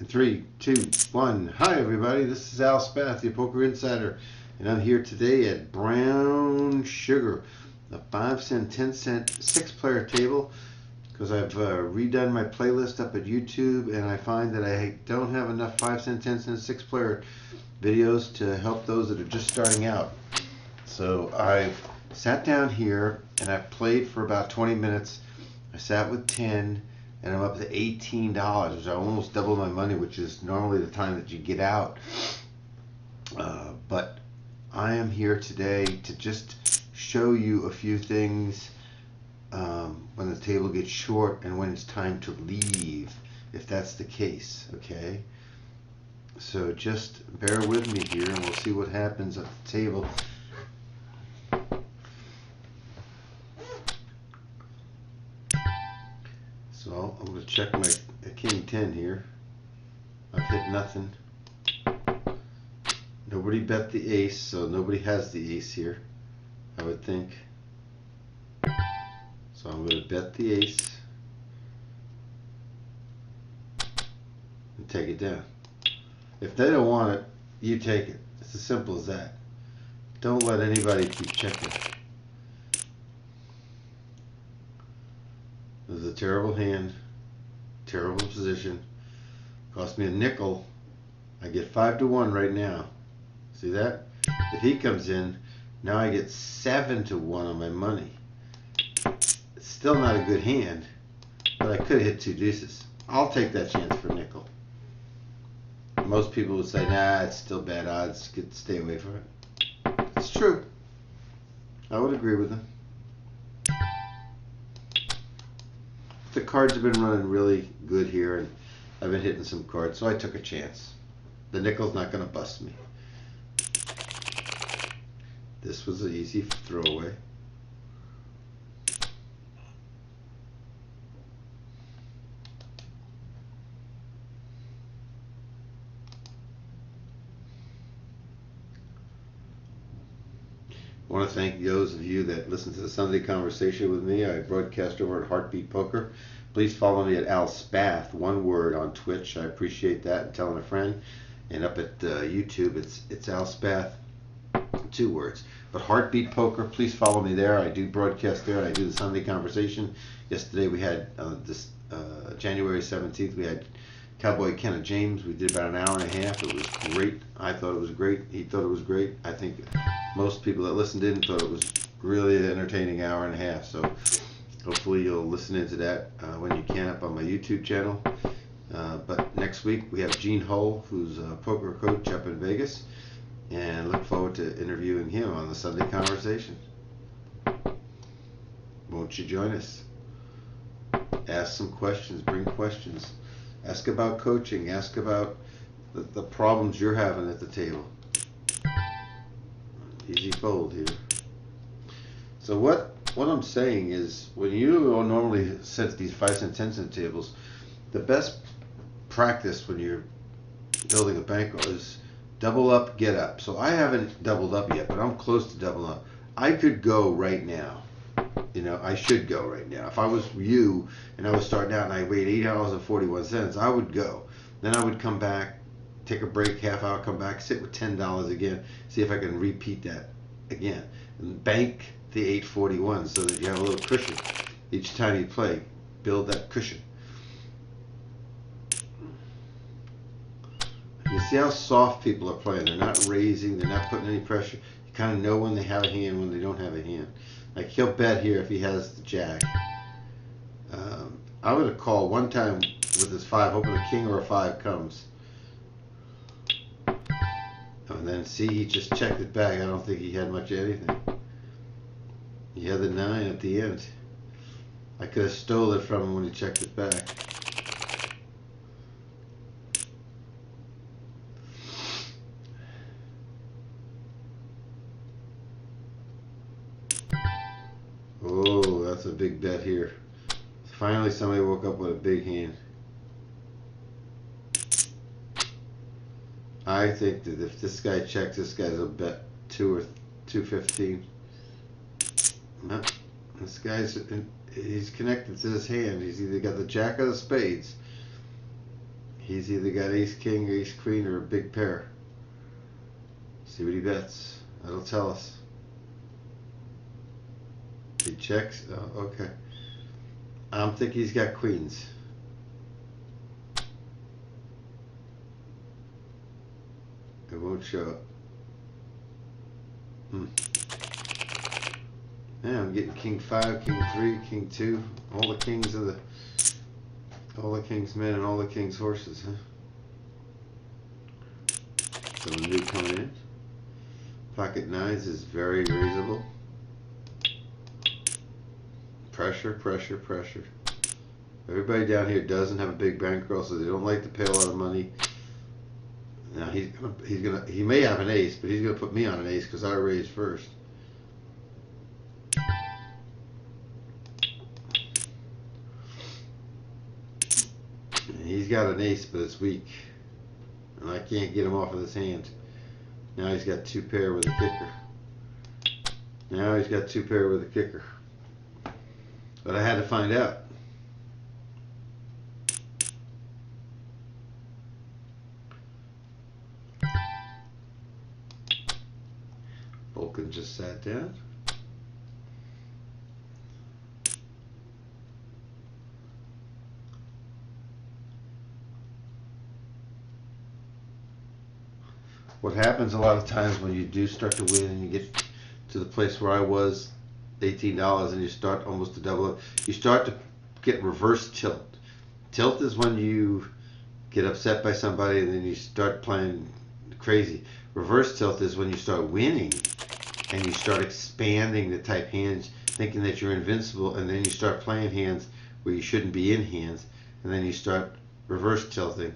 3, 2, 1. Hi everybody, this is Spath, the Poker Insider, and I'm here today at Brown Sugar, a 5-cent, 10-cent, 6-player table, because I've redone my playlist up at YouTube, and I find that I don't have enough 5-cent, 10-cent, 6-player videos to help those that are just starting out. So I've sat down here and I've played for about 20 minutes. I sat with 10 and I'm up to $18, which I almost doubled my money, which is normally the time that you get out. But I am here today to just show you a few things when the table gets short and when it's time to leave, if that's the case, okay? So just bear with me here and we'll see what happens at the table. So I'm going to check my King 10 here. I've hit nothing. Nobody bet the ace, so nobody has the ace here, I would think. So I'm going to bet the ace and take it down. If they don't want it, you take it. It's as simple as that. Don't let anybody keep checking. This is a terrible hand, terrible position. Cost me a nickel. I get 5 to 1 right now. See that? If he comes in, now I get 7 to 1 on my money. It's still not a good hand, but I could have hit 2 deuces. I'll take that chance for a nickel. Most people would say, nah, it's still bad odds. Stay away from it. It's true. I would agree with them. The cards have been running really good here, and I've been hitting some cards, so I took a chance. The nickel's not going to bust me. This was an easy throwaway. I want to thank those of you that listen to the Sunday conversation with me. I broadcast over at Heartbeat Poker. Please follow me at Spath, one word, on Twitch. I appreciate that, and telling a friend. And up at YouTube, it's Spath, 2 words. But Heartbeat Poker, please follow me there. I do broadcast there, and I do the Sunday conversation. Yesterday we had January 17th. We had Cowboy Kenna James. We did about an hour and a half. It was great. I thought it was great. He thought it was great. I think most people that listened in thought it was really an entertaining hour and a half. So hopefully you'll listen into that when you can up on my YouTube channel. But next week we have Gene Hull, who's a poker coach up in Vegas, and look forward to interviewing him on the Sunday conversation. Won't you join us? Ask some questions. Bring questions. Ask about coaching. Ask about the problems you're having at the table. Easy fold here. So what I'm saying is, when you normally set these 5-cent, 10-cent tables, the best practice when you're building a bankroll is double up, get up. So I haven't doubled up yet, but I'm close to double up. I could go right now. You know, I should go right now. If I was you and I was starting out and I weighed $8.41, I would go. Then I would come back, take a break, half hour, come back, sit with $10 again, see if I can repeat that again. And bank the $8.41 so that you have a little cushion. Each time you play, build that cushion. You see how soft people are playing. They're not raising, they're not putting any pressure. You kind of know when they have a hand, when they don't have a hand. Like, he'll bet here if he has the jack. I would have called one time with his 5, hoping a king or a 5 comes. And then see, he just checked it back. I don't think he had much of anything. He had the 9 at the end. I could have stole it from him when he checked it back. Oh, that's a big bet here. Finally, somebody woke up with a big hand. I think that if this guy checks, this guy's a bet 2 or 215. No, this guy's he's connected to this hand. He's either got the jack or the spades. He's either got ace king, ace queen, or a big pair. See what he bets. That'll tell us. He checks. Oh, okay. I'm thinking he's got queens. It won't show up. Yeah, I'm getting king 5, king 3, king 2, all the kings men and all the kings horses, huh? So the new coming in. Pocket nines is very reasonable. Pressure, pressure, pressure. Everybody down here doesn't have a big bankroll, so they don't like to pay a lot of money. Now he may have an ace, but he's gonna put me on an ace because I raised first. And he's got an ace, but it's weak, and I can't get him off of this hand. Now he's got 2 pair with a kicker. Now he's got 2 pair with a kicker. But I had to find out. Vulcan just sat down. What happens a lot of times when you do start to win and you get to the place where I was, $18, and you start almost to double up, you start to get reverse tilt. Tilt is when you get upset by somebody and then you start playing crazy. Reverse tilt is when you start winning and you start expanding the type hands, thinking that you're invincible, and then you start playing hands where you shouldn't be in hands, and then you start reverse tilting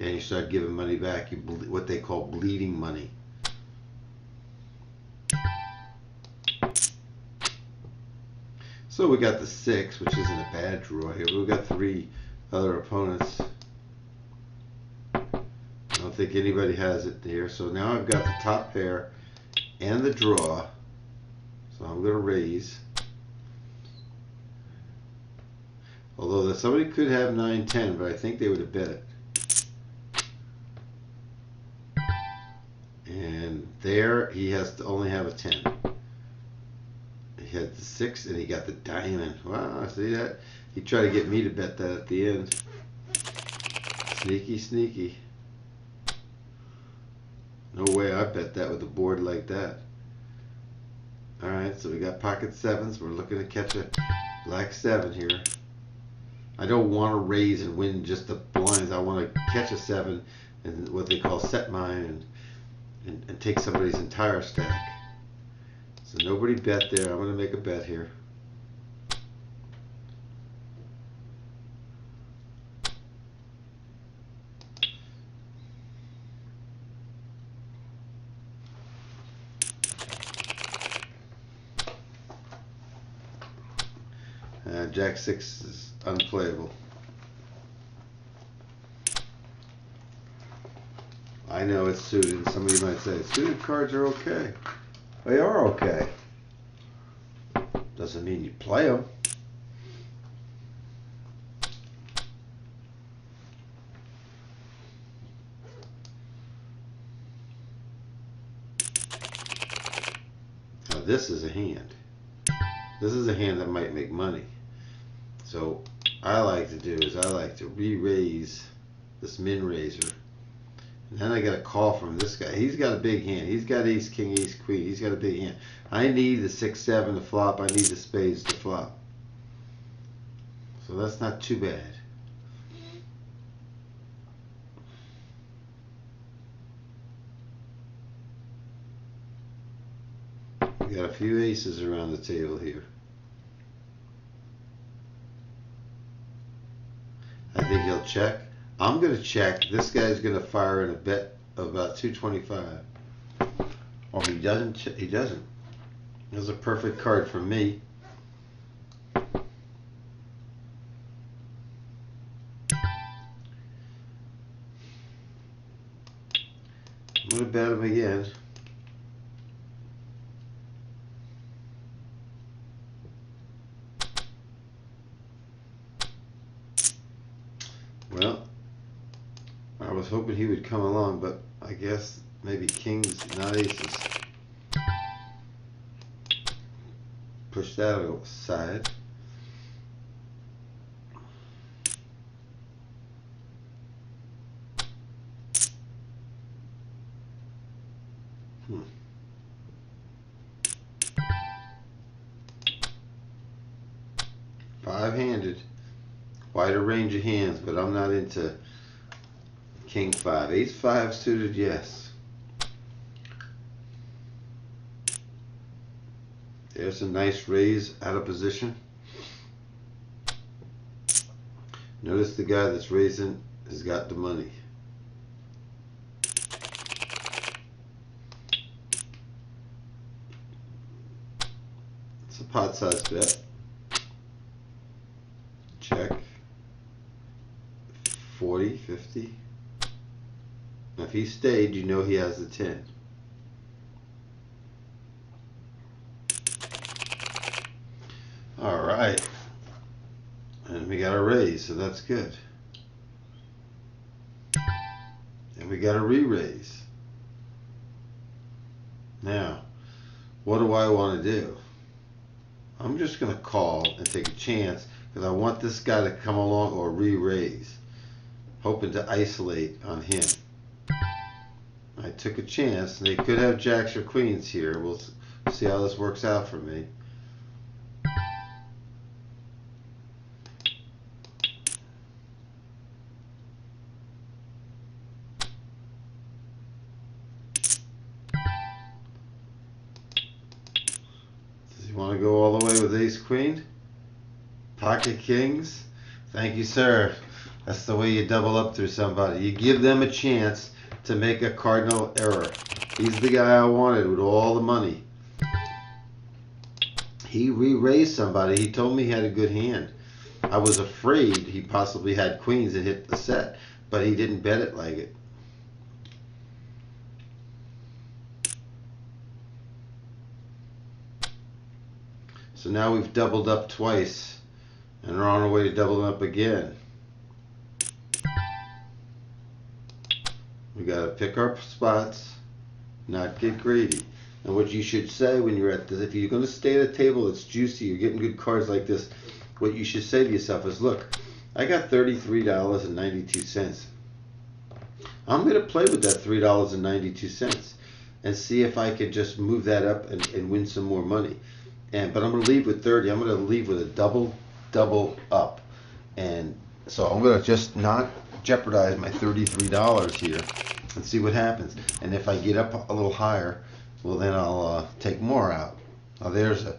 and you start giving money back, what they call bleeding money. So we got the 6, which isn't a bad draw here, but we got 3 other opponents. I don't think anybody has it here. So now I've got the top pair and the draw. So I'm going to raise. Although somebody could have 9-10, but I think they would have bet it. And there he has to only have a 10. He had the 6 and he got the diamond. Wow, see that? He tried to get me to bet that at the end. Sneaky, sneaky. No way I bet that with a board like that. Alright, so we got pocket 7s. We're looking to catch a black 7 here. I don't want to raise and win just the blinds. I want to catch a 7 and what they call set mine and take somebody's entire stack. So nobody bet there. I'm going to make a bet here. Jack 6 is unplayable. I know it's suited. Some of you might say suited cards are okay. They are okay. Doesn't mean you play them. Now this is a hand. This is a hand that might make money. So I like to do is I like to re-raise this min raiser. And then I got a call from this guy. He's got a big hand. He's got ace, king, ace, queen. He's got a big hand. I need the 6, 7 to flop. I need the spades to flop. So that's not too bad. We got a few aces around the table here. I think he'll check. I'm going to check. This guy's going to fire in a bet of about 225. Or he doesn't. He doesn't. That's a perfect card for me. I'm going to bet him again. Well, was hoping he would come along, but I guess maybe kings, not aces. Push that aside. Five-handed. Wider range of hands, but I'm not into king five. Ace five suited, yes. There's a nice raise out of position. Notice the guy that's raising has got the money. It's a pot-sized bet. Check. 40, 50. Now if he stayed, you know he has the 10. Alright. And we got a raise, so that's good. And we got a re-raise. Now, what do I want to do? I'm just going to call and take a chance because I want this guy to come along or re-raise, hoping to isolate on him. I took a chance. They could have jacks or queens here. We'll see how this works out for me. Does he want to go all the way with ace queen? Pocket kings? Thank you, sir. That's the way you double up through somebody. You give them a chance to make a cardinal error. He's the guy I wanted with all the money. He re-raised somebody. He told me he had a good hand. I was afraid he possibly had queens and hit the set, but he didn't bet it like it. So now we've doubled up twice and are on our way to doubling up again. We gotta pick our spots, not get greedy. And what you should say when you're at this, if you're gonna stay at a table that's juicy, you're getting good cards like this, what you should say to yourself is, look, I got $33.92. I'm gonna play with that $3.92 and see if I can just move that up and win some more money. But I'm gonna leave with 30. I'm gonna leave with a double up. And so I'm gonna just not jeopardize my $33 here and see what happens. And if I get up a little higher, well, then I'll take more out. Now there's a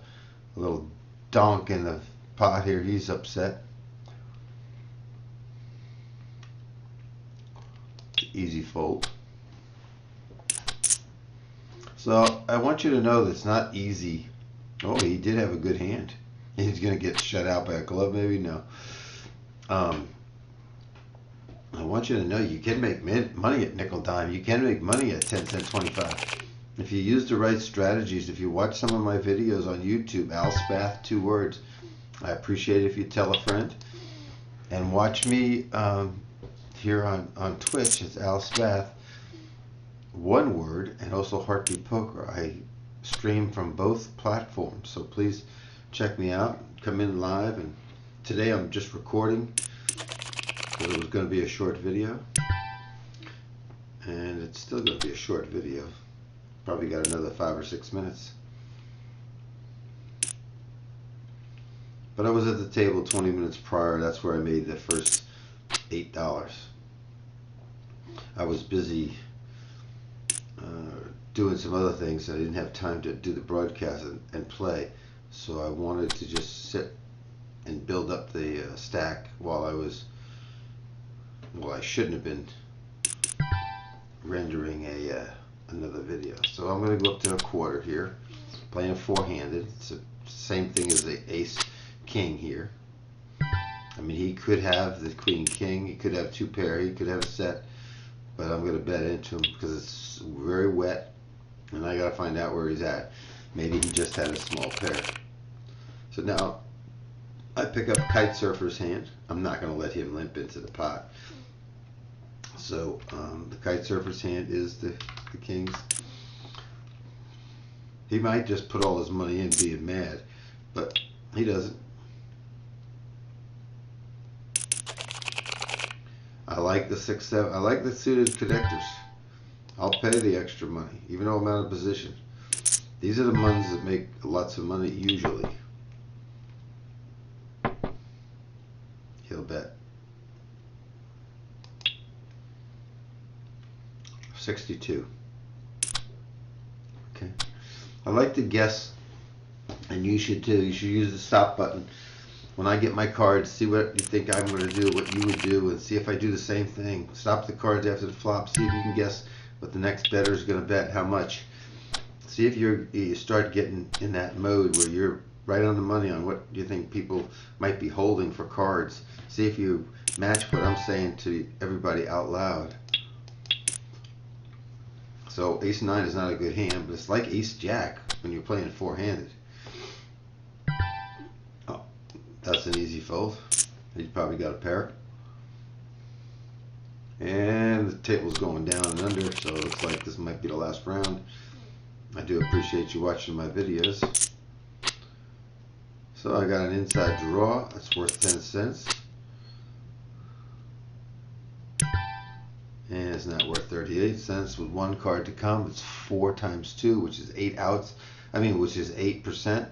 little donk in the pot here. He's upset. Easy fold. So I want you to know that it's not easy. Oh, he did have a good hand. He's going to get shut out by a glove, maybe? No. I want you to know you can make money at nickel dime. You can make money at 10 cent 25. If you use the right strategies, if you watch some of my videos on YouTube, Al Spath, 2 words, I appreciate it if you tell a friend. And watch me here on Twitch. It's Al Spath, 1 word, and also Heartbeat Poker. I stream from both platforms, so please check me out. Come in live, and today I'm just recording because it was going to be a short video, and it's still going to be a short video. Probably got another 5 or 6 minutes. But I was at the table 20 minutes prior. That's where I made the first $8. I was busy doing some other things. I didn't have time to do the broadcast and play, so I wanted to just sit and build up the stack while I was, well, I shouldn't have been rendering another video. So I'm going to go up to a quarter here, playing a 4-handed. It's the same thing as the ace king here. I mean, he could have the queen king, he could have 2 pair, he could have a set, but I'm going to bet into him because it's very wet, and I got to find out where he's at. Maybe he just had a small pair. So now I pick up Kite Surfer's hand. I'm not going to let him limp into the pot. So the kite surfer's hand is the kings. He might just put all his money in being mad, but he doesn't. I like the 6-7. I like the suited connectors. I'll pay the extra money, even though I'm out of position. These are the ones that make lots of money usually. He'll bet. 62. Okay. I like to guess, and you should too. You should use the stop button. When I get my cards, see what you think I'm going to do, what you would do, and see if I do the same thing. Stop the cards after the flop. See if you can guess what the next bettor is going to bet, how much. See if you start getting in that mode where you're right on the money on what you think people might be holding for cards. See if you match what I'm saying to everybody out loud. So ace-9 is not a good hand, but it's like ace-jack when you're playing four-handed. Oh, that's an easy fold. He's probably got a pair. And the table's going down and under, so it looks like this might be the last round. I do appreciate you watching my videos. So I got an inside draw. That's worth 10 cents. And it's not worth 38 cents. With one card to come, it's 4 times 2, which is 8 outs. I mean, which is 8%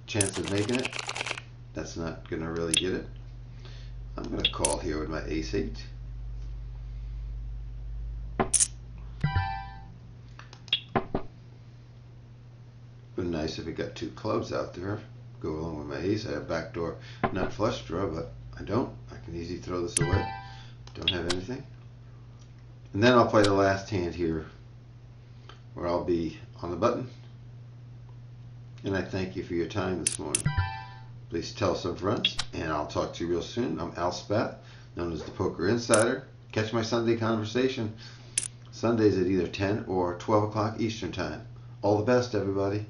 chance of making it. That's not going to really get it. I'm going to call here with my ace-8. Been nice if it got 2 clubs out there. Go along with my ace. I have backdoor nut flush draw, but I don't. I can easily throw this away. Don't have anything. And then I'll play the last hand here, where I'll be on the button. And I thank you for your time this morning. Please tell some friends, and I'll talk to you real soon. I'm Al Spath, known as the Poker Insider. Catch my Sunday conversation Sundays at either 10 or 12 o'clock Eastern Time. All the best, everybody.